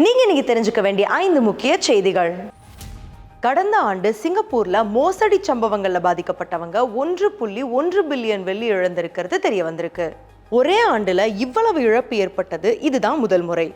நீங்க இன்னைக்கு தெரிஞ்சுக்க வேண்டிய 5 முக்கிய செய்திகள். கடந்த ஆண்டு சிங்கப்பூர்ல மோசடி சம்பவங்கள்ல பாதிக்கப்பட்டவங்க 1.1 பில்லியன் வெள்ளி இழந்திருக்கிறது தெரிய வந்திருக்கு. ஒரே ஆண்டுல இவ்வளவு இழப்பு ஏற்பட்டது இதுதான் முதல் முறை.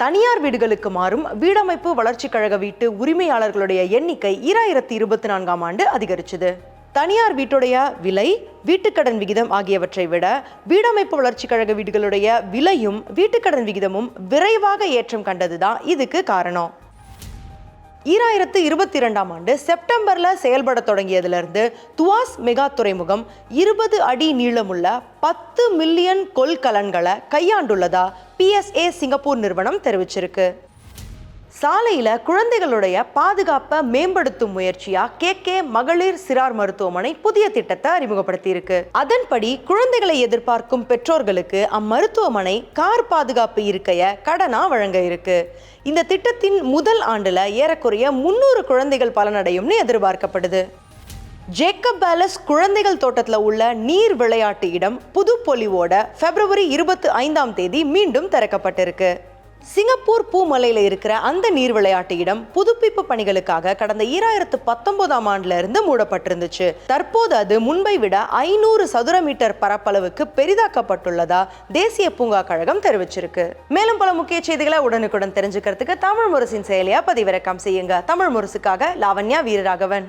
தனியார் வீடுகளுக்கு மாறும் வீடமைப்பு வளர்ச்சி கழக வீட்டு உரிமையாளர்களுடைய எண்ணிக்கை 2024ஆம் ஆண்டு அதிகரிச்சது. தனியார் வீட்டுடைய விலை, வீட்டுக்கடன் விகிதம் ஆகியவற்றை விட வீடமைப்பு வளர்ச்சி கழக வீடுகளுடைய விலையும் வீட்டுக்கடன் விகிதமும் விரைவாக ஏற்றம் கண்டதுதான் இதுக்கு காரணம். 2022ஆம் ஆண்டு செப்டம்பர்ல செயல்பட தொடங்கியதிலிருந்து துவாஸ் மெகா துறைமுகம் 20 அடி நீளமுள்ள 10 மில்லியன் கொள்கலன்களை கையாண்டுள்ளதா PSA சிங்கப்பூர் நிறுவனம் தெரிவிச்சிருக்கு. சாலையில குழந்தைகளுடைய பாதுகாப்பை மேம்படுத்தும் முயற்சியா KK மகளிர் சிறார் மருத்துவமனை புதிய திட்டத்தை அறிமுகப்படுத்தி இருக்கு. அதன்படி குழந்தைகளை எதிர்பார்க்கும் பெற்றோர்களுக்கு அம்மருத்துவமனை கார் பாதுகாப்பு இருக்கைய கடனா வழங்க இருக்கு. இந்த திட்டத்தின் முதல் ஆண்டுல ஏறக்குறைய 300 குழந்தைகள் பலனடையும்னு எதிர்பார்க்கப்படுது. ஜேக்கப் பேலஸ் குழந்தைகள் தோட்டத்தில் உள்ள நீர் விளையாட்டு இடம் புது பொலிவோட பிப்ரவரி 25ஆம் தேதி மீண்டும் திறக்கப்பட்டிருக்கு. சிங்கப்பூர் பூமலையில இருக்கிற அந்த நீர் விளையாட்டு இடம் புதுப்பிப்பு பணிகளுக்காக கடந்த 2019ஆம் ஆண்டுல இருந்து மூடப்பட்டிருந்துச்சு. தற்போது அது முன்பை விட 500 சதுர மீட்டர் பரப்பளவுக்கு பெரிதாக்கப்பட்டுள்ளதா தேசிய பூங்கா கழகம் தெரிவிச்சிருக்கு. மேலும் பல முக்கிய செய்திகளை உடனுக்குடன் தெரிஞ்சுக்கிறதுக்கு தமிழ் முரசின் செயலியா பதிவிறக்கம் செய்யுங்க. தமிழ் முரசுக்காக லாவண்யா வீரராகவன்.